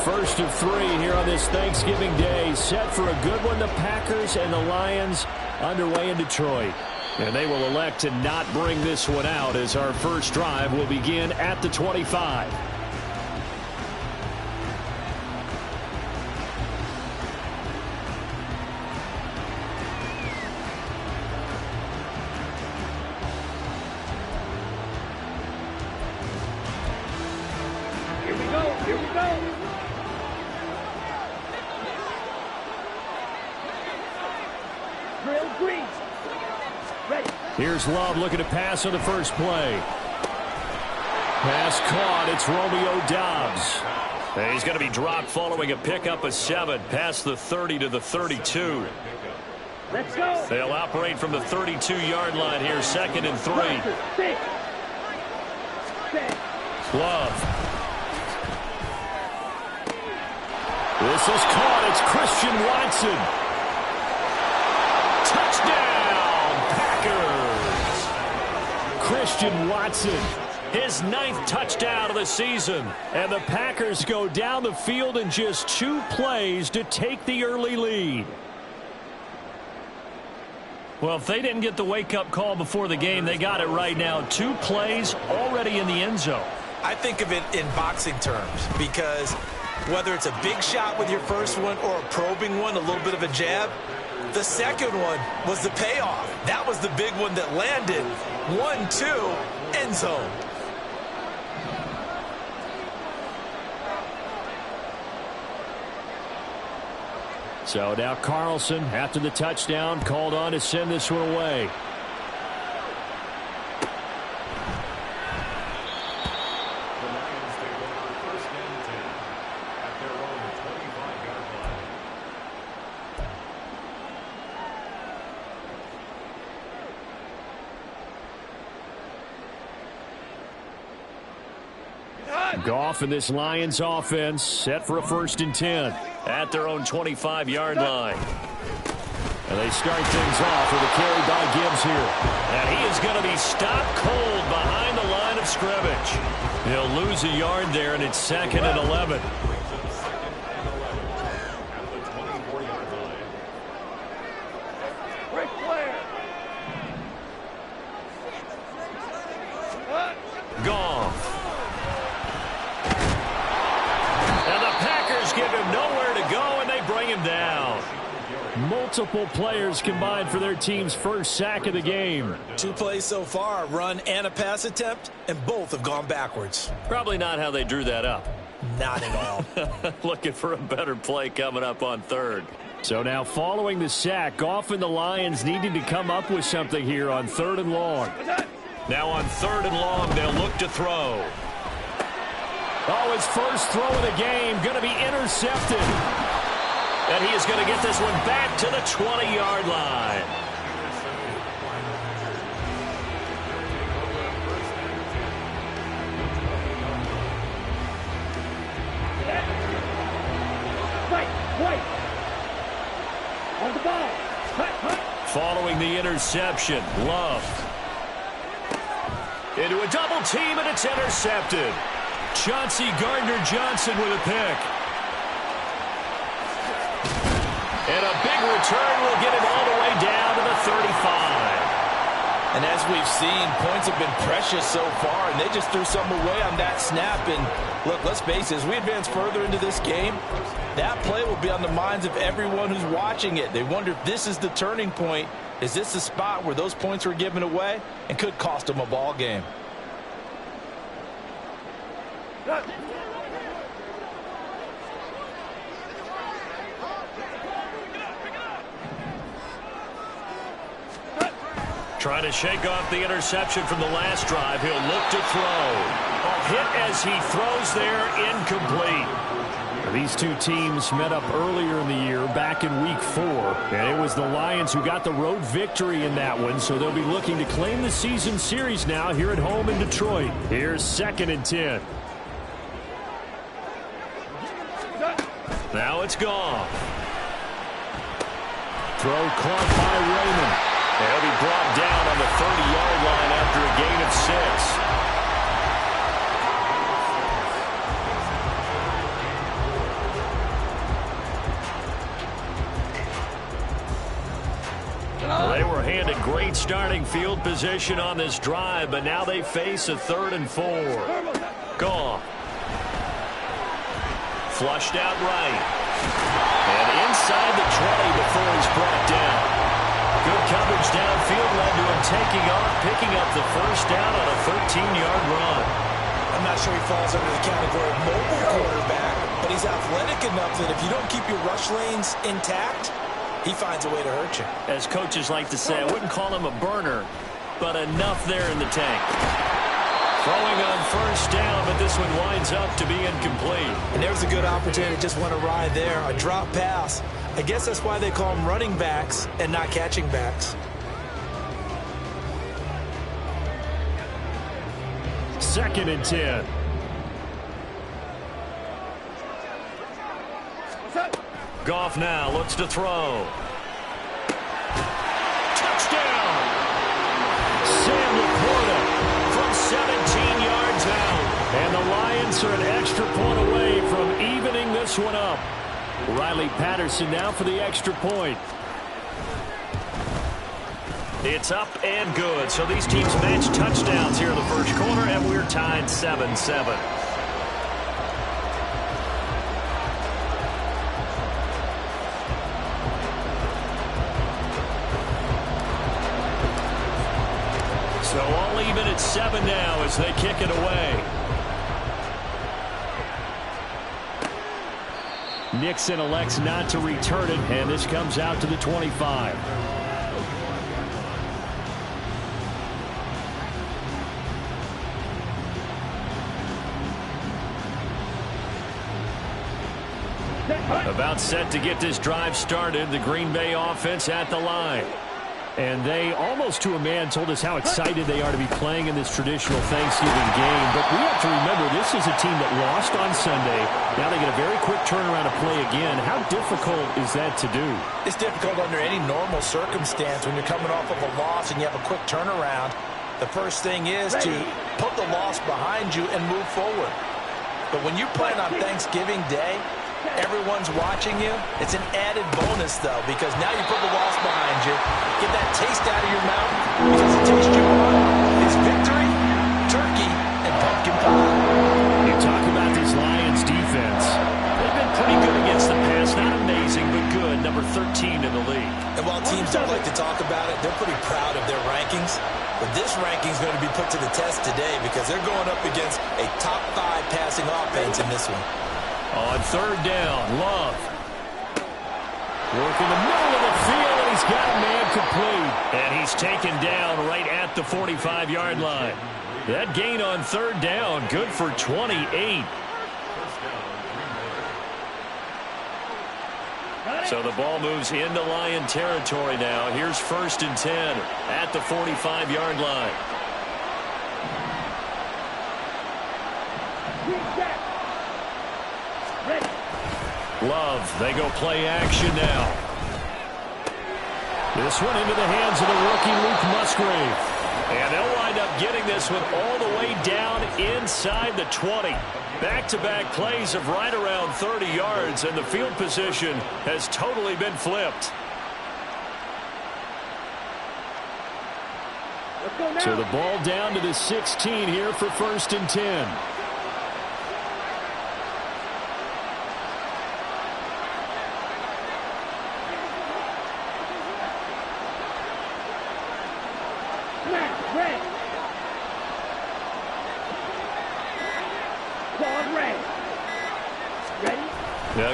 First of 3 here on this Thanksgiving Day. Set for a good one. The Packers and the Lions underway in Detroit. And they will elect to not bring this one out as our first drive will begin at the 25. Here's Love looking to pass on the first play. Pass caught. It's Romeo Doubs. And he's going to be dropped following a pickup of 7 past the 30 to the 32. Let's go. They'll operate from the 32-yard line here, 2nd and 3. Love. This is caught. It's Christian Watson. Touchdown, Packers. Christian Watson, his 9th touchdown of the season. And the Packers go down the field in just 2 plays to take the early lead. Well, if they didn't get the wake-up call before the game, they got it right now. 2 plays already in the end zone. I think of it in boxing terms because whether it's a big shot with your first one or a probing one, a little bit of a jab, the second one was the payoff. That was the big one that landed. 1-2, end zone. So now Carlson, after the touchdown, called on to send this one away. Goff and this Lions offense set for a 1st and 10 at their own 25-yard line. And they start things off with a carry by Gibbs here. And he is going to be stopped cold behind the line of scrimmage. He'll lose a yard there, and it's 2nd and 11. Goff. Give him nowhere to go, and they bring him down. Multiple players combined for their team's first sack of the game. 2 plays so far, a run and a pass attempt, and both have gone backwards. Probably not how they drew that up. Not at all. Looking for a better play coming up on 3rd. So now following the sack, Goff and the Lions needing to come up with something here on 3rd and long. Now on 3rd and long, they'll look to throw. Oh, his first throw of the game going to be intercepted. And he is going to get this one back to the 20-yard line. On the ball. Following the interception, Love. Into a double team, and it's intercepted. Chauncey Gardner-Johnson with a pick. And a big return will get him all the way down to the 35. And as we've seen, points have been precious so far, and they just threw some away on that snap. And look, let's face it, as we advance further into this game, that play will be on the minds of everyone who's watching it. They wonder if this is the turning point. Is this the spot where those points were given away and could cost them a ball game? Trying to shake off the interception from the last drive. He'll look to throw. A hit as he throws there, incomplete. These 2 teams met up earlier in the year, back in week 4. And it was the Lions who got the road victory in that one, so they'll be looking to claim the season series now here at home in Detroit. Here's 2nd and 10. Now it's gone. Throw caught by Raymond. He'll be brought down on the 30-yard line after a gain of 6. They were handed great starting field position on this drive, but now they face a 3rd and 4. Goff. Flushed out right. And inside the 20 before he's brought down. Good coverage downfield led to him taking off, picking up the first down on a 13-yard run. I'm not sure he falls under the category of mobile quarterback, but he's athletic enough that if you don't keep your rush lanes intact, he finds a way to hurt you. As coaches like to say, I wouldn't call him a burner, but enough there in the tank. Throwing on first down, but this one winds up to be incomplete. And there's a good opportunity. Just want to ride there. A drop pass. I guess that's why they call them running backs and not catching backs. 2nd and 10. Goff now looks to throw. Touchdown! Sam Laporta from 17 yards out. And the Lions are an extra point away from evening this one up. Riley Patterson now for the extra point. It's up and good. So these teams match touchdowns here in the first quarter, and we're tied 7-7. So all even at 7 now as they kick it away. Nixon elects not to return it, and this comes out to the 25. About set to get this drive started, the Green Bay offense at the line. And they, almost to a man, told us how excited they are to be playing in this traditional Thanksgiving game. But we have to remember, this is a team that lost on Sunday. Now they get a very quick turnaround to play again. How difficult is that to do? It's difficult under any normal circumstance when you're coming off of a loss and you have a quick turnaround. The first thing is to put the loss behind you and move forward. But when you play on Thanksgiving Day, everyone's watching you. It's an added bonus, though, because now you put the loss behind you. Get that taste out of your mouth, because the taste you want is victory, turkey, and pumpkin pie. You talk about this Lions defense. They've been pretty good against the pass. Not amazing, but good. Number 13 in the league. And while teams don't like to talk about it, they're pretty proud of their rankings. But this ranking is going to be put to the test today because they're going up against a top 5 passing offense in this one. On 3rd down, Love. Working the middle of the field, and he's got a man complete. And he's taken down right at the 45-yard line. That gain on 3rd down, good for 28. So the ball moves into Lion territory now. Here's 1st and 10 at the 45-yard line. Love, they go play action now. This one into the hands of the rookie Luke Musgrave. And they'll wind up getting this one all the way down inside the 20. Back-to-back plays of right around 30 yards, and the field position has totally been flipped. So the ball down to the 16 here for 1st and 10.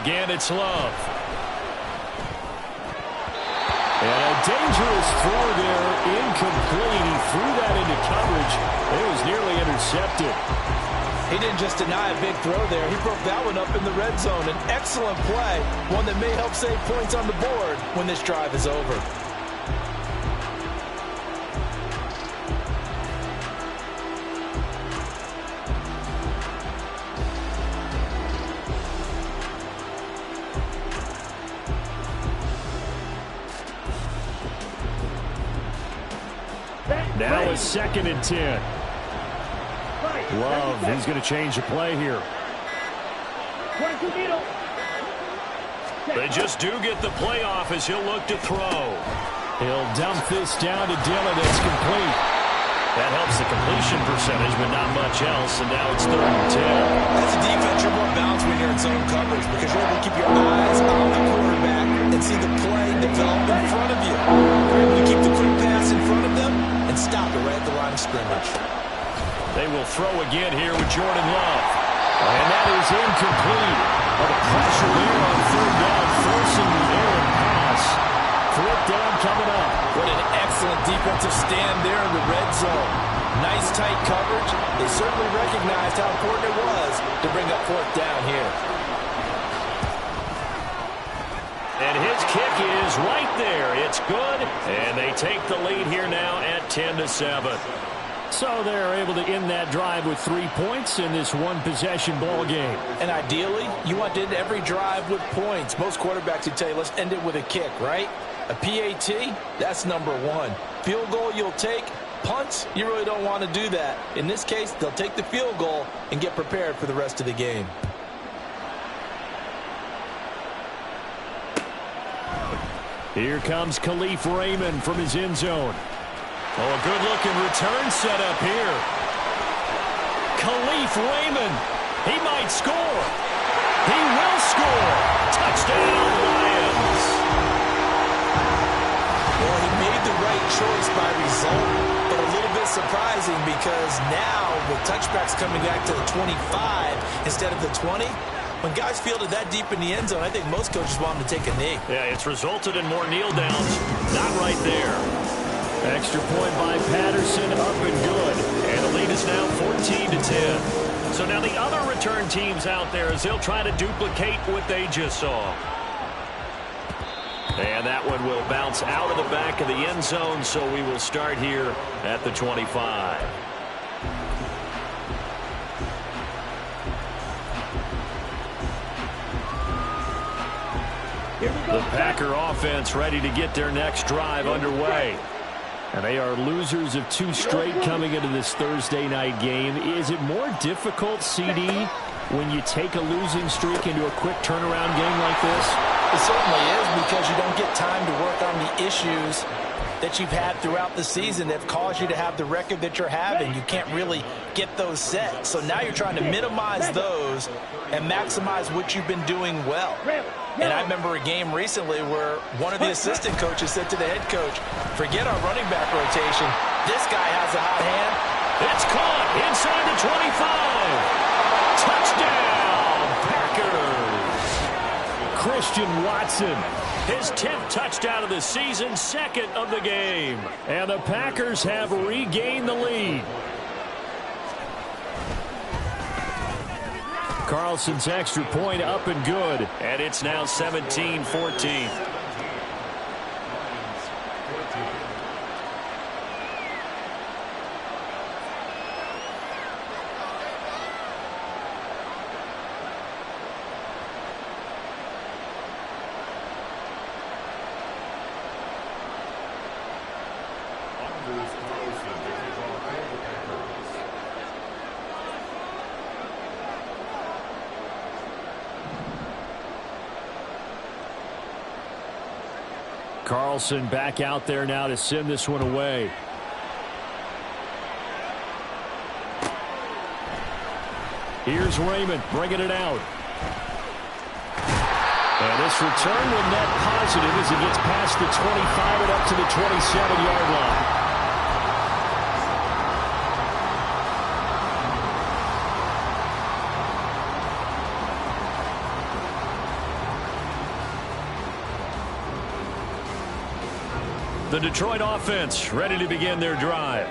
Again, it's Love. And a dangerous throw there, incomplete. He threw that into coverage. It was nearly intercepted. He didn't just deny a big throw there. He broke that one up in the red zone. An excellent play, one that may help save points on the board when this drive is over. Now it's 2nd and 10. Love, he's going to change the play here. They just do get the play off as he'll look to throw. He'll dump this down to Dillon. It's complete. That helps the completion percentage, but not much else, and now it's 3rd and 10. As a defense, you're more balanced when you're in zone coverage because you're able to keep your eyes on the quarterback and see the play develop in front of you. You're able to keep the quick pass in front of them and stop it right at the line of scrimmage. They will throw again here with Jordan Love. And that is incomplete. The pressure there on 3rd down, forcing the errant pass. 4th down coming up. What an excellent defensive stand there in the red zone. Nice tight coverage. They certainly recognized how important it was to bring up 4th down here. And his kick is right there. It's good. And they take the lead here now at 10-7. So they're able to end that drive with 3 points in this one-possession ball game. And ideally, you want to end every drive with points. Most quarterbacks would tell you, let's end it with a kick, right? A PAT, that's number 1. Field goal you'll take. Punts, you really don't want to do that. In this case, they'll take the field goal and get prepared for the rest of the game. Here comes Khalif Raymond from his end zone. Oh, a good-looking return set up here. Khalif Raymond. He might score. He will score. Touchdown, Lions. Well, he made the right choice by result, but a little bit surprising because now with touchbacks coming back to the 25 instead of the 20, when guys fielded that deep in the end zone, I think most coaches want them to take a knee. Yeah, it's resulted in more kneel downs. Not right there. Extra point by Patterson, up and good. And the lead is now 14-10. So now the other return teams out there as they'll try to duplicate what they just saw. And that one will bounce out of the back of the end zone, so we will start here at the 25. The Packer offense ready to get their next drive underway. And they are losers of 2 straight coming into this Thursday night game. Is it more difficult, CD, when you take a losing streak into a quick turnaround game like this? It certainly is because you don't get time to work on the issues that you've had throughout the season that have caused you to have the record that you're having. You can't really get those set. So now you're trying to minimize those and maximize what you've been doing well. And I remember a game recently where one of the assistant coaches said to the head coach, forget our running back rotation. This guy has a hot hand. It's caught inside the 25. Touchdown, Packers. Christian Watson. His 10th touchdown of the season, 2nd of the game. And the Packers have regained the lead. Carlson's extra point up and good. And it's now 17-14. Carlson back out there now to send this one away. Here's Raymond bringing it out. And this return will net positive as he gets past the 25 and up to the 27-yard line. The Detroit offense ready to begin their drive.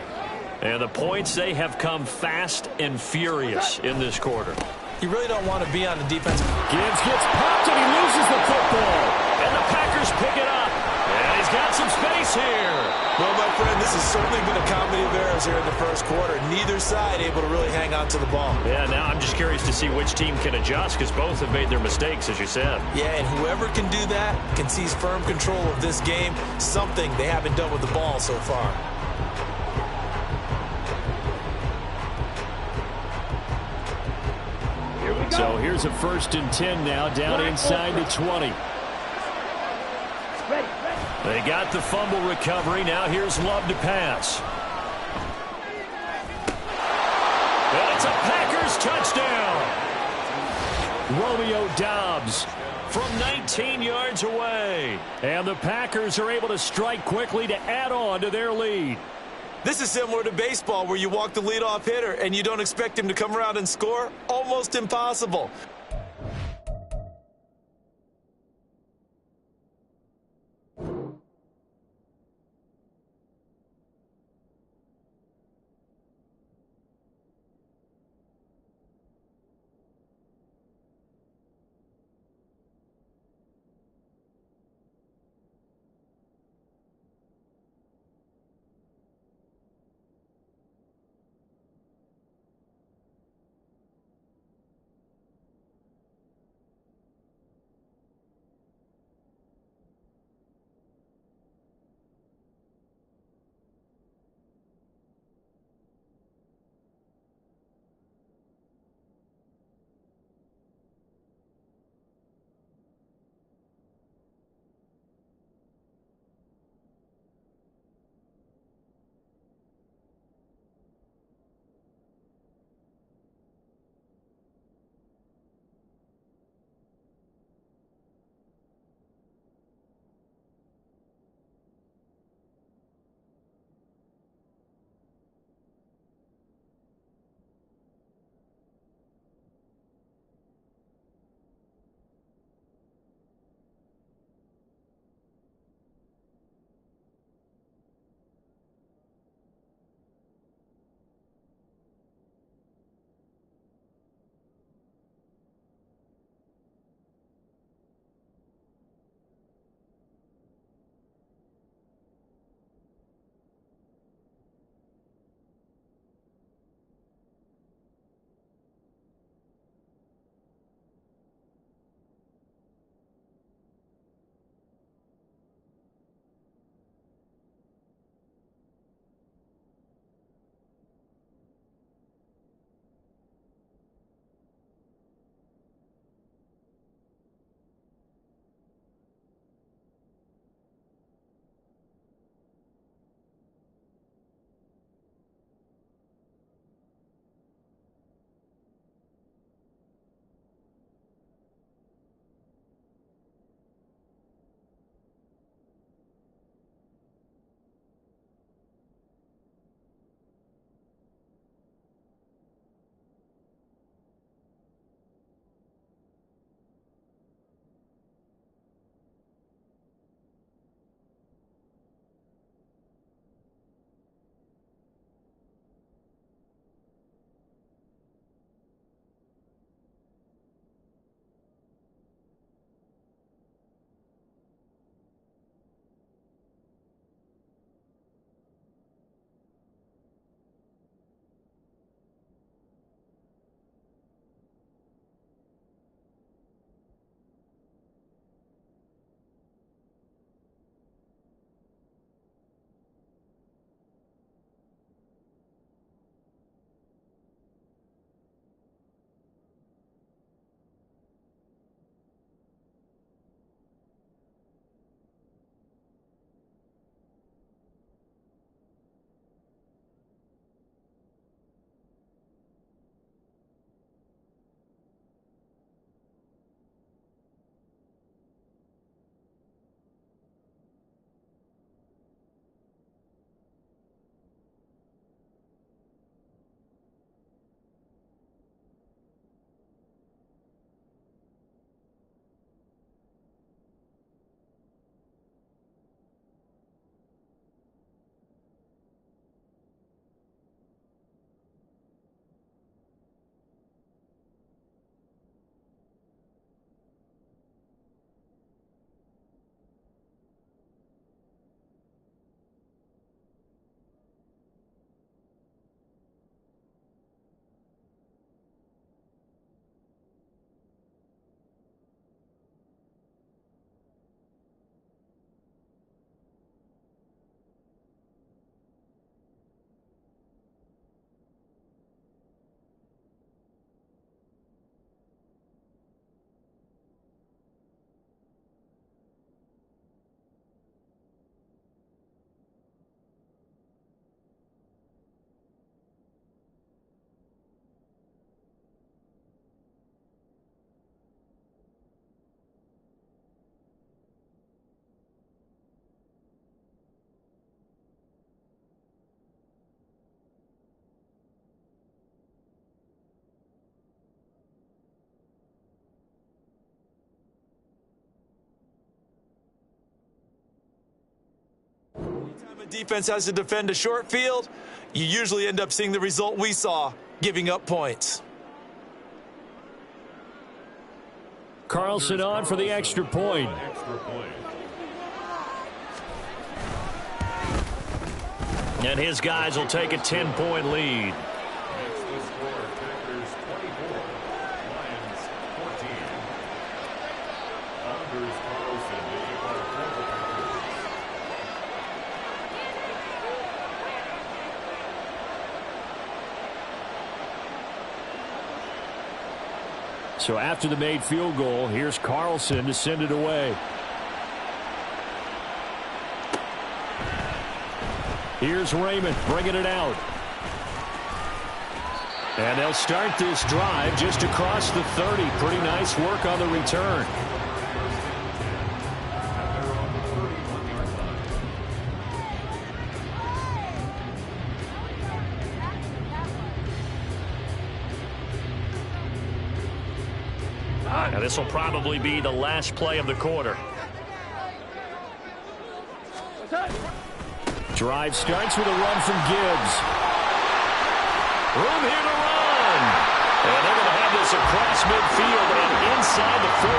And the points, they have come fast and furious in this quarter. You really don't want to be on the defense. Gibbs gets popped and he loses the football. And the Packers pick it up. And he's got some space here. Well, my friend, this has certainly been a comedy of errors here in the first quarter. Neither side able to really hang on to the ball. Yeah, now I'm just curious to see which team can adjust because both have made their mistakes, as you said. Yeah, and whoever can do that can seize firm control of this game, something they haven't done with the ball so far. So here's a 1st and 10 now, down inside the 20. They got the fumble recovery. Now here's Love to pass. And it's a Packers touchdown. Romeo Doubs from 19 yards away. And the Packers are able to strike quickly to add on to their lead. This is similar to baseball where you walk the leadoff hitter and you don't expect him to come around and score. Almost impossible. Defense has to defend a short field, you usually end up seeing the result we saw, giving up points. Carlson on for the extra point. And his guys will take a 10-point lead. So after the made field goal, here's Carlson to send it away. Here's Raymond bringing it out. And they'll start this drive just across the 30. Pretty nice work on the return. Now this will probably be the last play of the quarter. Drive starts with a run from Gibbs. Room here to run. And they're going to have this across midfield and inside the 45.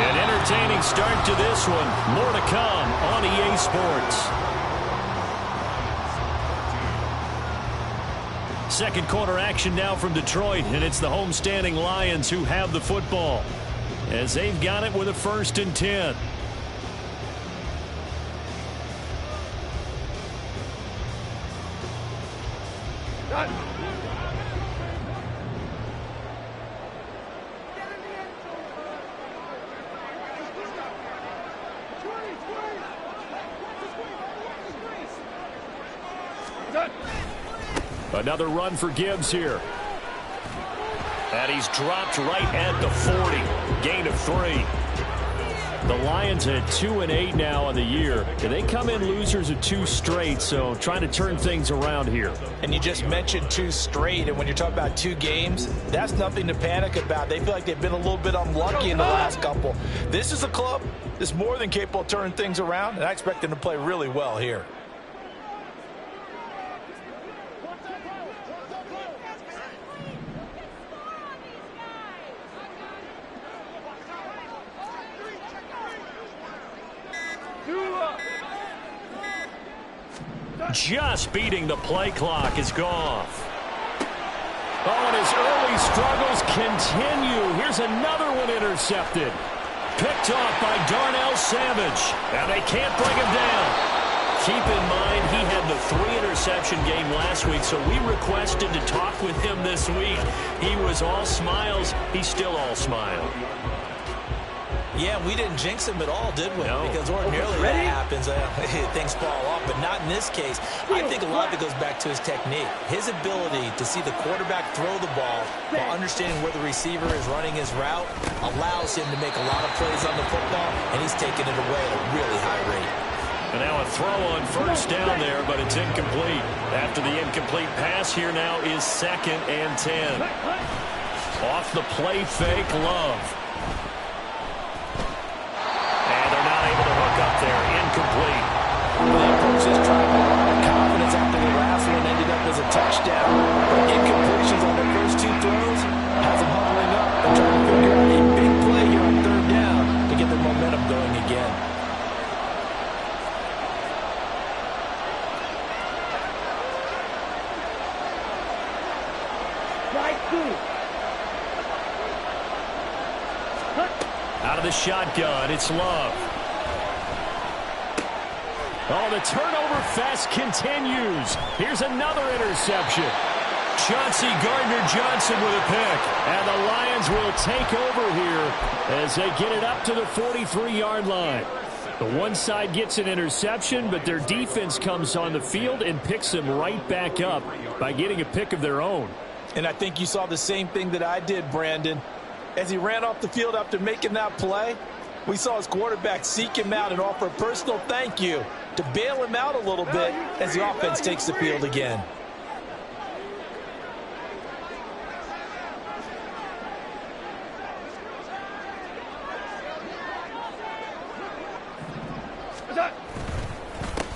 An entertaining start to this one. More to come on EA Sports. Second quarter action now from Detroit, and it's the homestanding Lions who have the football as they've got it with a 1st and 10. Another run for Gibbs here. And he's dropped right at the 40. Gain of 3. The Lions at 2-8 now on the year. And they come in losers of 2 straight, so trying to turn things around here. And you just mentioned 2 straight, and when you're talking about 2 games, that's nothing to panic about. They feel like they've been a little bit unlucky in the last couple. This is a club that's more than capable of turning things around, and I expect them to play really well here. Just beating the play clock is Goff. Oh, and his early struggles continue. Here's another one intercepted. Picked off by Darnell Savage. And they can't bring him down. Keep in mind, he had the 3-interception game last week, so we requested to talk with him this week. He was all smiles. He's still all smile. Yeah, we didn't jinx him at all, did we? No. Because ordinarily that happens, things fall off, but not in this case. I think a lot of it goes back to his technique. His ability to see the quarterback throw the ball while understanding where the receiver is running his route allows him to make a lot of plays on the football, and he's taking it away at a really high rate. And now a throw on 1st down there, but it's incomplete. After the incomplete pass, here now is 2nd and 10. Off the play fake, Love. Up there, incomplete. They approached this drive with a lot of confidence after the last one ended up as a touchdown. But incompletions on their first 2 throws has them huddling up and trying to figure out a big play here on 3rd down to get their momentum going again. Out of the shotgun, it's Love. Oh, the turnover fest continues. Here's another interception. Chauncey Gardner-Johnson with a pick. And the Lions will take over here as they get it up to the 43-yard line. The one side gets an interception, but their defense comes on the field and picks them right back up by getting a pick of their own. And I think you saw the same thing that I did, Brandon. As he ran off the field after making that play, we saw his quarterback seek him out and offer a personal thank you to bail him out a little bit as the offense takes the field again.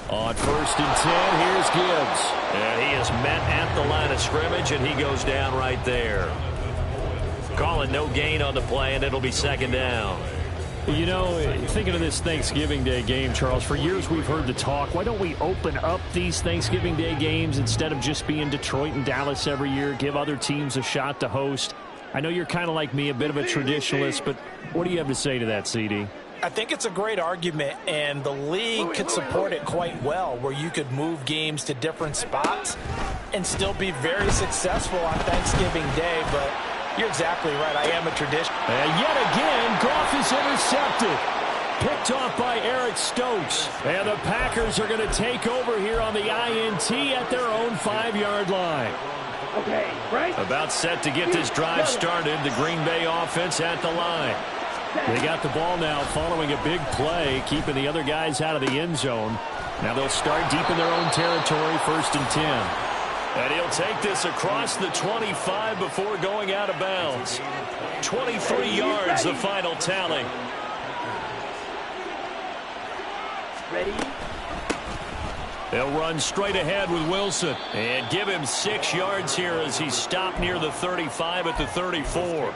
On 1st and 10, here's Gibbs. And he is met at the line of scrimmage, and he goes down right there. Calling no gain on the play, and it'll be 2nd down. You know, thinking of this Thanksgiving Day game, Charles, for years we've heard the talk, why don't we open up these Thanksgiving Day games instead of just being Detroit and Dallas every year, give other teams a shot to host? I know you're kind of like me, a bit of a traditionalist, but what do you have to say to that, CD? I think it's a great argument, and the league could support it quite well, where you could move games to different spots and still be very successful on Thanksgiving Day, but you're exactly right. I am a tradition. And yet again, Goff is intercepted. Picked off by Eric Stokes. And the Packers are going to take over here on the INT at their own 5-yard line. Okay, right. About set to get this drive started. The Green Bay offense at the line. They got the ball now following a big play, keeping the other guys out of the end zone. Now they'll start deep in their own territory, 1st and 10. And he'll take this across the 25 before going out of bounds. 23 yards, the final tally. Ready? They'll run straight ahead with Wilson and give him 6 yards here as he stopped near the 35 at the 34.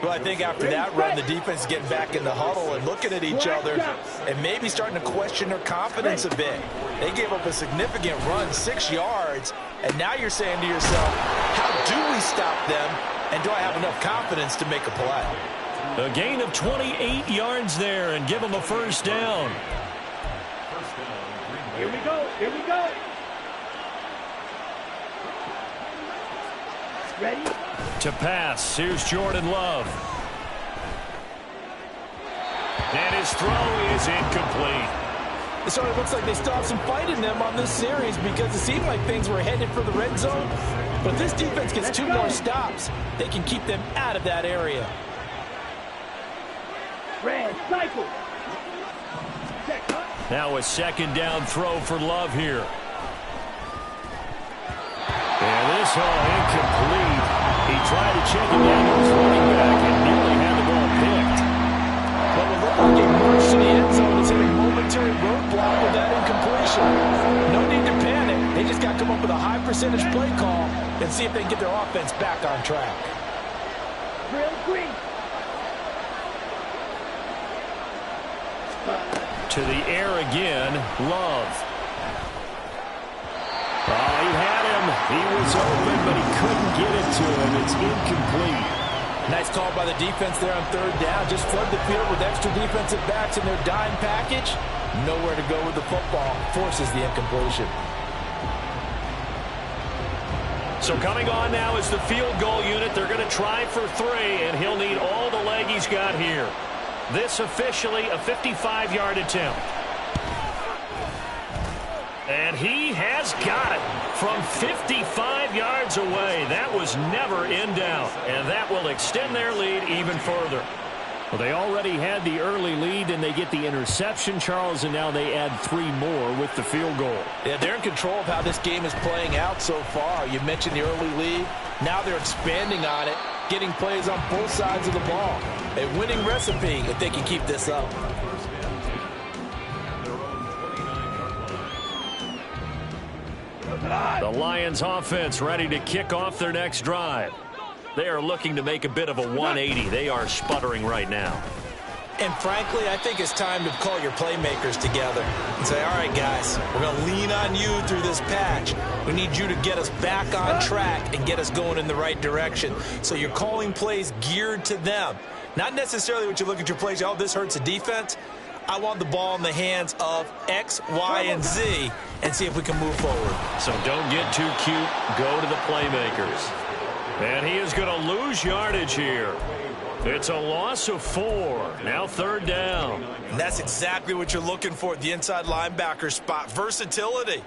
Well, I think after that run, the defense is getting back in the huddle and looking at each other and maybe starting to question their confidence a bit. They gave up a significant run, 6 yards, and now you're saying to yourself, how do we stop them, and do I have enough confidence to make a play? A gain of 28 yards there and give them a 1st down. Here we go. Here we go. Ready? To pass, here's Jordan Love. And his throw is incomplete. It sort of looks like they still have some fight in them on this series because it seemed like things were headed for the red zone. But if this defense gets 2 more stops, they can keep them out of that area. Red cycle. Now a 2nd down throw for Love here. And this all incomplete. He tried to check it down to his running back and nearly had the ball picked. But it looked like a burst to the end zone is hitting a momentary roadblock with that incompletion. No need to panic. They just got to come up with a high percentage play call and see if they can get their offense back on track. Real green. To the air again, Love. Oh, he had him. He was open, but he couldn't get it to him. It's incomplete. Nice call by the defense there on 3rd down. Just flood the field with extra defensive backs in their dime package. Nowhere to go with the football. Forces the incompletion. So coming on now is the field goal unit. They're going to try for 3, and he'll need all the leg he's got here. This officially a 55-yard attempt. And he has got it from 55 yards away. That was never in doubt, and that will extend their lead even further. Well, they already had the early lead, and they get the interception, Charles, and now they add 3 more with the field goal. Yeah, they're in control of how this game is playing out so far. You mentioned the early lead. Now they're expanding on it, getting plays on both sides of the ball. A winning recipe if they can keep this up. The Lions offense ready to kick off their next drive. They are looking to make a bit of a 180. They are sputtering right now. And frankly, I think it's time to call your playmakers together and say, all right, guys, we're going to lean on you through this patch. We need you to get us back on track and get us going in the right direction. So you're calling plays geared to them. Not necessarily what you look at your plays, oh, this hurts the defense. I want the ball in the hands of X, Y, and Z and see if we can move forward. So don't get too cute. Go to the playmakers. And he is going to lose yardage here. It's a loss of 4. Now 3rd down. And that's exactly what you're looking for at the inside linebacker spot. Versatility.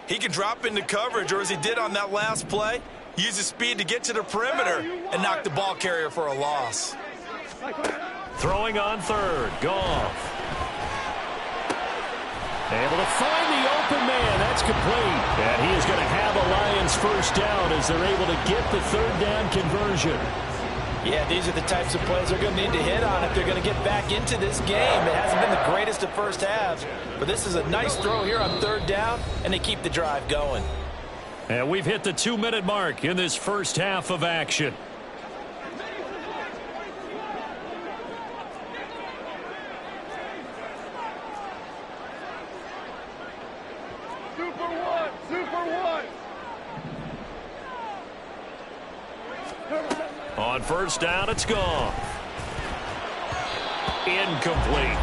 He can drop into coverage, or as he did on that last play, use his speed to get to the perimeter and knock the ball carrier for a loss. Throwing on 3rd. Goff. Able to find the open man. That's complete. And he is going to have a Lions 1st down as they're able to get the 3rd down conversion. Yeah, these are the types of plays they're going to need to hit on if they're going to get back into this game. It hasn't been the greatest of first halves, but this is a nice throw here on third down, and they keep the drive going. And we've hit the 2-minute mark in this first half of action. On first down, it's gone. Incomplete.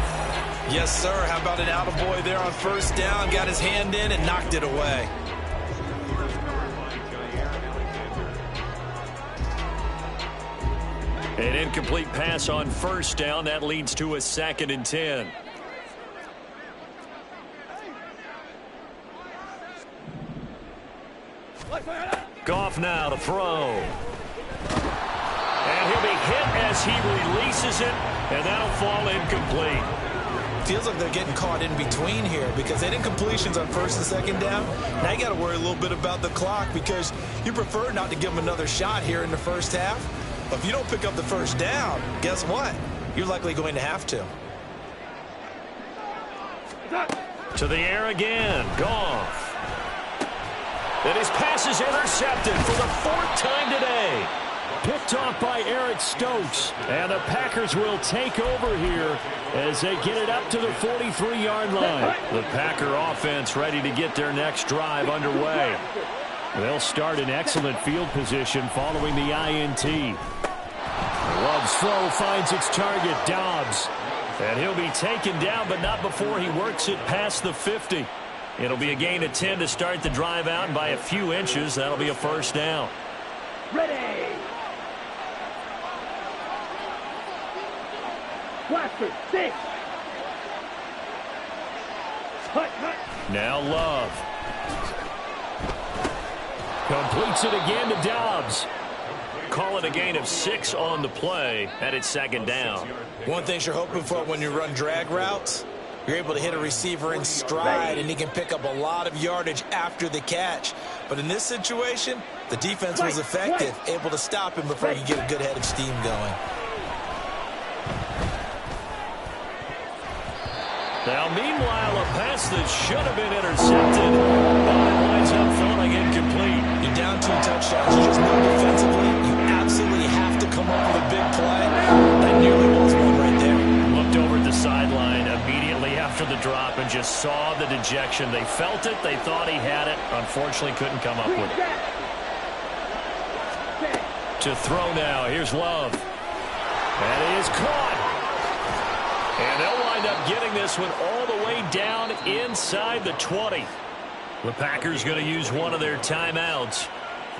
Yes, sir. How about an attaboy there on first down? Got his hand in and knocked it away. An incomplete pass on first down. That leads to a 2nd and 10. Goff now to throw. And he'll be hit as he releases it, and that'll fall incomplete. Feels like they're getting caught in between here because they had incompletions on first and second down. Now you got to worry a little bit about the clock because you prefer not to give them another shot here in the first half. But if you don't pick up the first down, guess what? You're likely going to have to. To the air again. Goff. And his pass is intercepted for the 4th time today. Picked off by Eric Stokes. And the Packers will take over here as they get it up to the 43-yard line. The Packer offense ready to get their next drive underway. They'll start in excellent field position following the INT. Love's throw finds its target, Dobbs. And he'll be taken down, but not before he works it past the 50. It'll be a gain of 10 to start the drive out, and by a few inches, that'll be a first down. Ready. Blaster, 6. Now Love. Completes it again to Dobbs. Call it a gain of 6 on the play, and it's 2nd down. One thing you're hoping for when you run drag routes, you're able to hit a receiver in stride, and he can pick up a lot of yardage after the catch. But in this situation, the defense was effective, able to stop him before he could get a good head of steam going. Now, meanwhile, a pass that should have been intercepted, but it winds up falling incomplete. You're down 2 touchdowns. You just know defensively, you absolutely have to come up with a big play. That nearly was one right there. Looked over at the sideline immediately after the drop and just saw the dejection. They felt it. They thought he had it. Unfortunately, couldn't come up with it. To throw now. Here's Love. And he is caught. And they'll wind up getting this one all the way down inside the 20. The Packers going to use one of their timeouts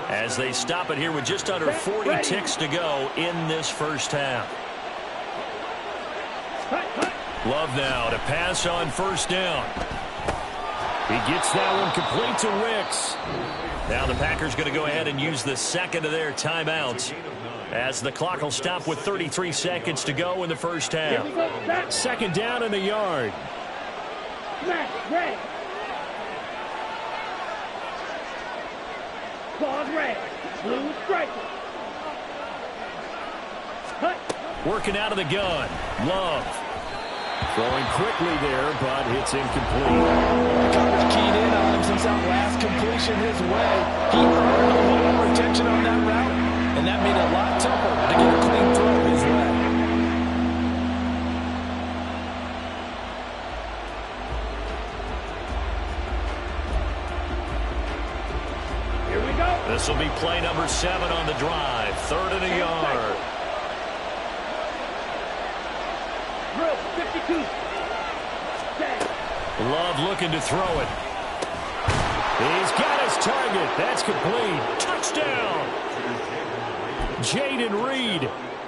as they stop it here with just under 40 ticks to go in this first half. Love now to pass on first down. He gets that one complete to Ricks. Now the Packers going to go ahead and use the second of their timeouts as the clock will stop with 33 seconds to go in the first half. 2nd down in the yard. Working out of the gun. Love. Throwing quickly there, but it's incomplete. The coverage keyed in on him since that last completion his way. He earned a little more attention on that route, and that made it a lot tougher to get a clean throw his way. Here we go. This will be play number 7 on the drive. 3rd and a yard. Drill, 52. Love looking to throw it. He's got his target. That's complete. Touchdown. Jaden Reed,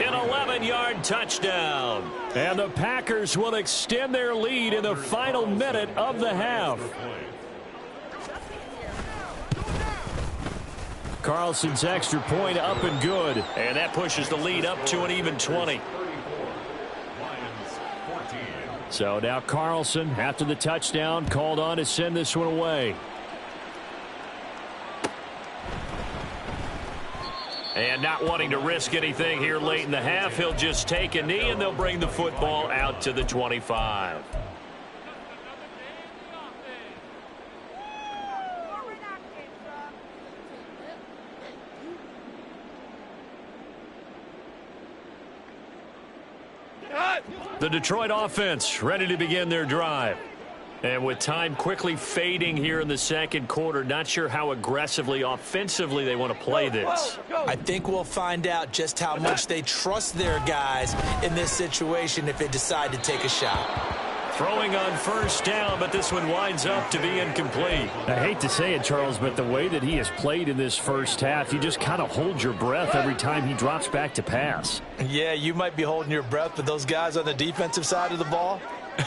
an 11-yard touchdown. And the Packers will extend their lead in the final minute of the half. Carlson's extra point up and good. And that pushes the lead up to an even 20. So now Carlson, after the touchdown, called on to send this one away. And not wanting to risk anything here late in the half, he'll just take a knee, and they'll bring the football out to the 25. The Detroit offense ready to begin their drive. And with time quickly fading here in the second quarter, not sure how aggressively, offensively they want to play this. I think we'll find out just how much they trust their guys in this situation if they decide to take a shot. Throwing on first down, but this one winds up to be incomplete. I hate to say it, Charles, but the way that he has played in this first half, you just kind of hold your breath every time he drops back to pass. Yeah, you might be holding your breath, but those guys on the defensive side of the ball,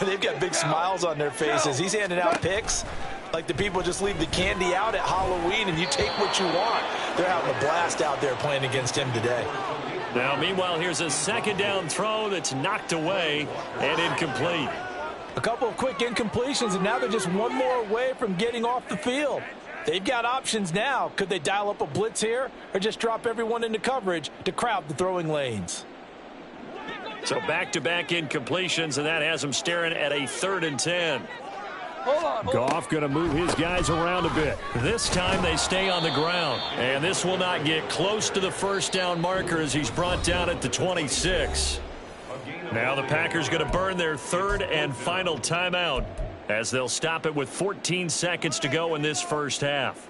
they've got big smiles on their faces. He's handing out picks like the people just leave the candy out at Halloween and you take what you want. They're having a blast out there playing against him today. Now, meanwhile, here's a second down throw that's knocked away and incomplete. A couple of quick incompletions, and now they're just one more away from getting off the field. They've got options now. Could they dial up a blitz here or just drop everyone into coverage to crowd the throwing lanes? So back-to-back incompletions, and that has them staring at a 3rd and 10. Goff going to move his guys around a bit. This time they stay on the ground, and this will not get close to the first down marker as he's brought down at the 26. Now the Packers going to burn their 3rd and final timeout as they'll stop it with 14 seconds to go in this first half.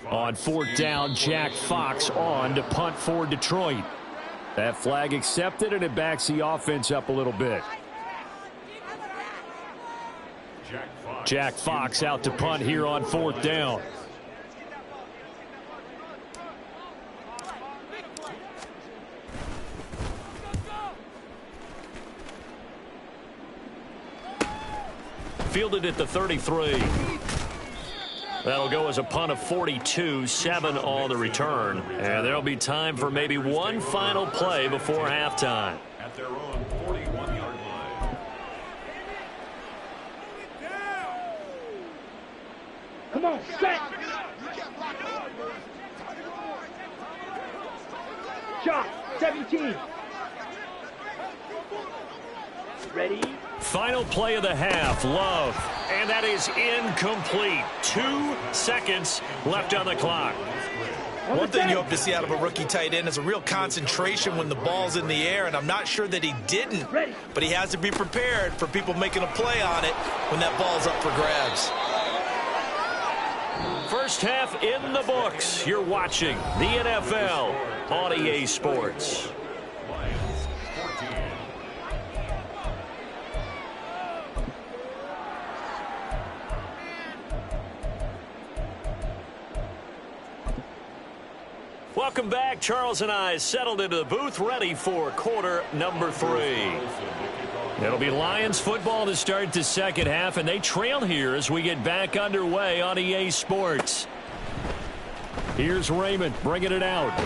On 4th down, Jack Fox on to punt for Detroit. That flag accepted, and it backs the offense up a little bit. Jack Fox out to punt here on 4th down. Fielded at the 33. That'll go as a punt of 42, 7 on the return. And there'll be time for maybe one final play before halftime. At their own 41-yard line. Come on, set. Shot, 17. Ready? Final play of the half, Love. And that is incomplete. 2 seconds left on the clock. One thing you hope to see out of a rookie tight end is a real concentration when the ball's in the air, and I'm not sure that he didn't, but he has to be prepared for people making a play on it when that ball's up for grabs. First half in the books. You're watching the NFL on EA Sports. Lions 14. Welcome back. Charles and I settled into the booth, ready for quarter number 3. It'll be Lions football to start the second half, and they trail here as we get back underway on EA Sports. Here's Raymond bringing it out.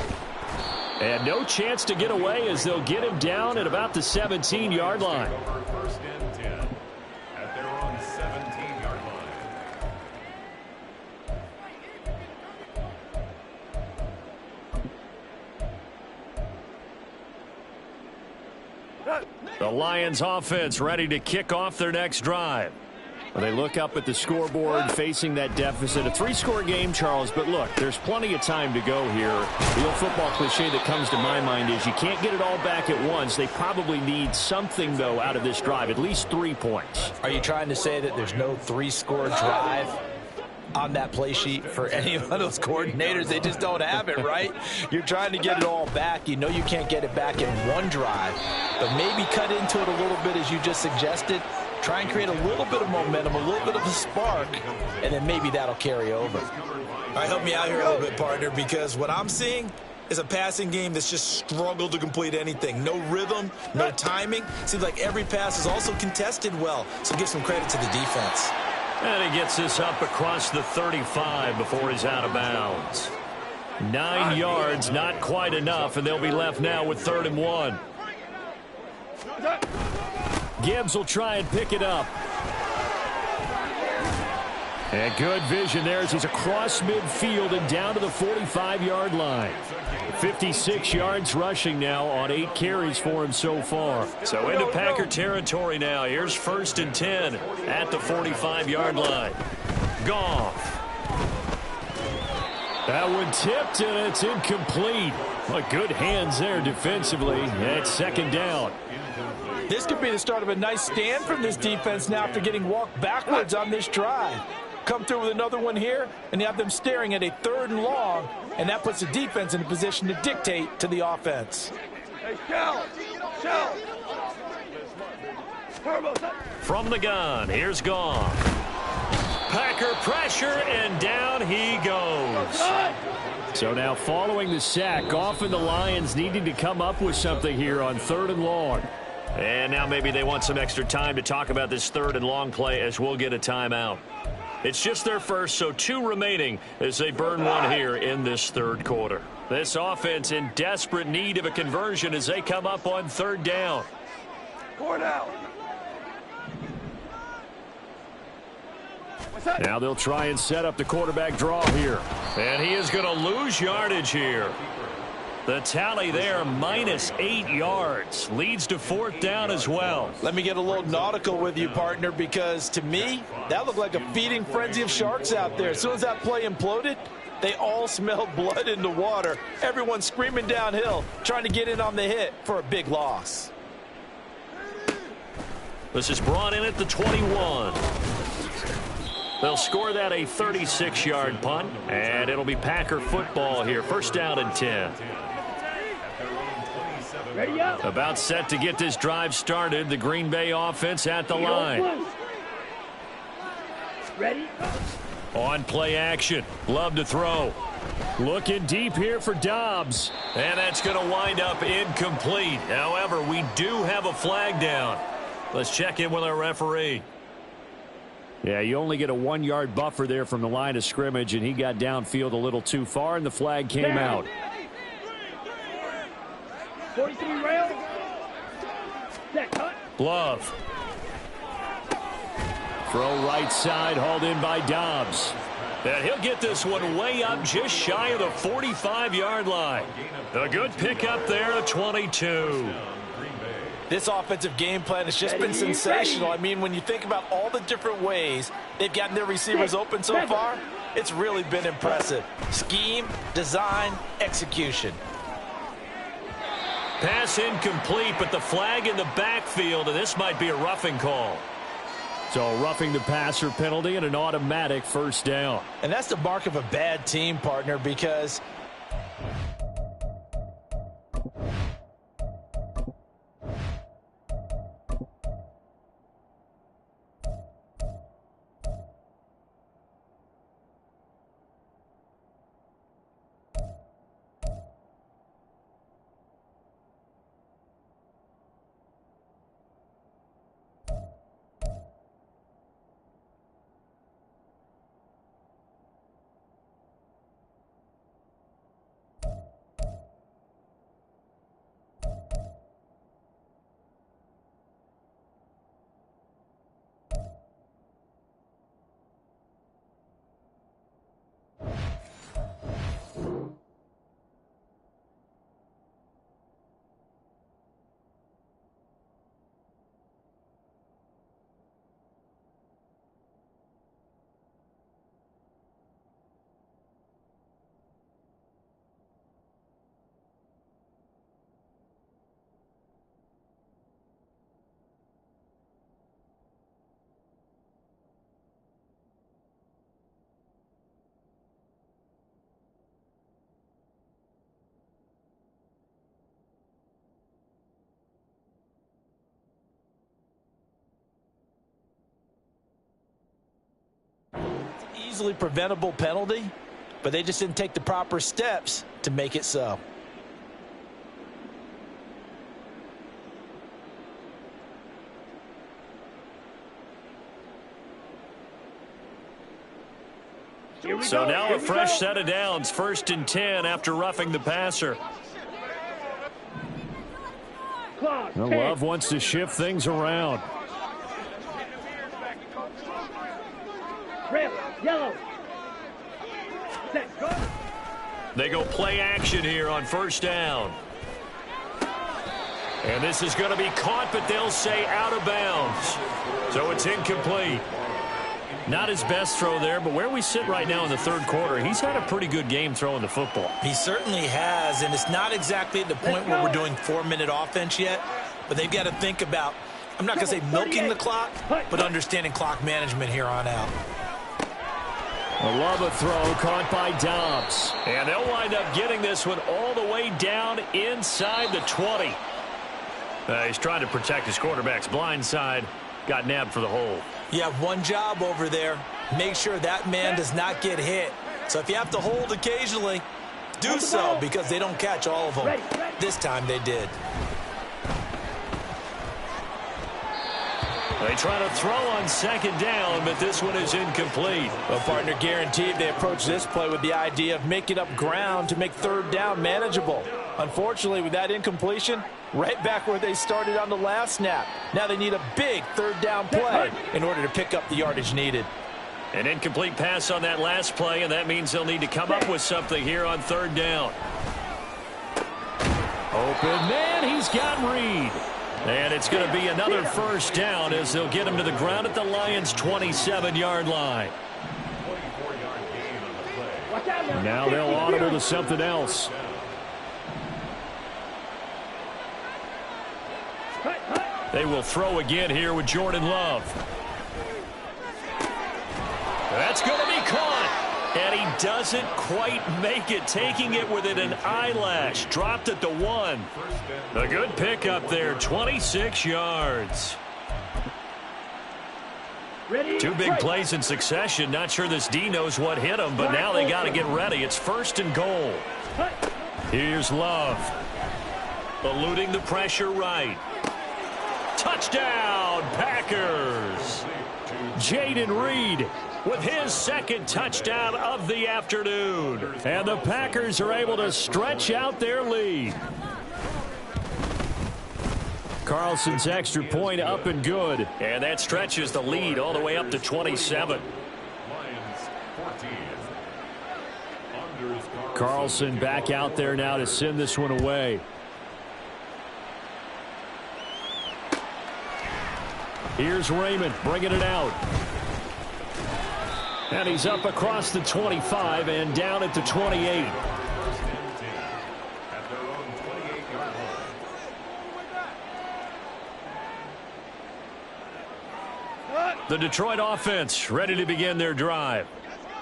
And no chance to get away as they'll get him down at about the 17-yard line. First and 10 at their own 17-yard line. The Lions offense ready to kick off their next drive. Well, they look up at the scoreboard facing that deficit. A 3-score game, Charles, but look, there's plenty of time to go here. The old football cliche that comes to my mind is you can't get it all back at once. They probably need something, though, out of this drive, at least 3 points. Are you trying to say that there's no 3-score drive on that play sheet for any of those coordinators? They just don't have it, right? You're trying to get it all back. You know you can't get it back in one drive, but maybe cut into it a little bit as you just suggested. Try and create a little bit of momentum, a little bit of a spark, and then maybe that'll carry over. All right, help me out here a little bit, partner, because what I'm seeing is a passing game that's just struggled to complete anything. No rhythm, no timing. Seems like every pass is also contested well, so give some credit to the defense. And he gets this up across the 35 before he's out of bounds. 9 yards, not quite enough, and they'll be left now with 3rd and 1. Gibbs will try and pick it up. And good vision there as he's across midfield and down to the 45-yard line. 56 yards rushing now on 8 carries for him so far. So into Packer territory now. Here's 1st and 10 at the 45-yard line. Goff. That one tipped, and it's incomplete. But good hands there defensively. It's 2nd down. This could be the start of a nice stand from this defense now after getting walked backwards on this drive. Come through with another one here, and you have them staring at a 3rd and long, and that puts the defense in a position to dictate to the offense. Hey, shell! From the gun, here's Goff. Packer pressure, and down he goes. So now following the sack, Goff and the Lions needing to come up with something here on 3rd and long. And now maybe they want some extra time to talk about this 3rd and long play as we'll get a timeout. It's just their first, so 2 remaining as they burn one here in this 3rd quarter. This offense in desperate need of a conversion as they come up on 3rd down. Cornell. Now they'll try and set up the quarterback draw here. And he is going to lose yardage here. The tally there, minus 8 yards. Leads to 4th down as well. Let me get a little nautical with you, partner, because to me, that looked like a feeding frenzy of sharks out there. As soon as that play imploded, they all smelled blood in the water. Everyone screaming downhill, trying to get in on the hit for a big loss. This is brought in at the 21. They'll score that a 36-yard punt, and it'll be Packer football here. 1st down and 10. Ready up. About set to get this drive started. The Green Bay offense at the line. Ready? On play action. Love to throw. Looking deep here for Dobbs. And that's going to wind up incomplete. However, we do have a flag down. Let's check in with our referee. Yeah, you only get a 1-yard buffer there from the line of scrimmage, and he got downfield a little too far, and the flag came out. 43 rail. Set, cut. Love. Throw right side, hauled in by Dobbs. And he'll get this one way up just shy of the 45-yard line. A good pickup there at 22. This offensive game plan has just been sensational. I mean, when you think about all the different ways they've gotten their receivers open so far, it's really been impressive. Scheme, design, execution. Pass incomplete, but the flag in the backfield, and this might be a roughing call. So roughing the passer penalty and an automatic 1st down. And that's the mark of a bad team, partner, because easily preventable penalty, but they just didn't take the proper steps to make it so. So now a fresh set of downs, 1st and 10 after roughing the passer. Love wants to shift things around. Red, yellow. Set, go. They go play action here on 1st down. And this is going to be caught, but they'll say out of bounds. So it's incomplete. Not his best throw there, but where we sit right now in the 3rd quarter, he's had a pretty good game throwing the football. He certainly has, and it's not exactly at the point where we're doing 4-minute offense yet, but they've got to think about, I'm not going to say milking the clock, but understanding clock management here on out. A love a throw caught by Dobbs. And they'll wind up getting this one all the way down inside the 20. He's trying to protect his quarterback's blind side. Got nabbed for the hold. You have one job over there. Make sure that man does not get hit. So if you have to hold occasionally, do so, because they don't catch all of them. This time they did. They try to throw on 2nd down, but this one is incomplete. Well, partner, guaranteed they approach this play with the idea of making up ground to make 3rd down manageable. Unfortunately, with that incompletion, right back where they started on the last snap. Now they need a big 3rd down play in order to pick up the yardage needed. An incomplete pass on that last play, and that means they'll need to come up with something here on 3rd down. Open man, he's got Reed. And it's going to be another 1st down as they'll get him to the ground at the Lions' 27-yard line. Now they'll audible to something else. They will throw again here with Jordan Love. That's going to be caught. And he doesn't quite make it, taking it within an eyelash. Dropped at the 1. A good pickup there, 26 yards. 2 big plays in succession. Not sure this D knows what hit him, but now they got to get ready. It's 1st and goal. Here's Love. Eluding the pressure right. Touchdown, Packers. Jaden Reed with his 2nd touchdown of the afternoon. And the Packers are able to stretch out their lead. Carlson's extra point up and good. And that stretches the lead all the way up to 27. Carlson back out there now to send this one away. Here's Raymond bringing it out. And he's up across the 25 and down at the 28. The Detroit offense ready to begin their drive.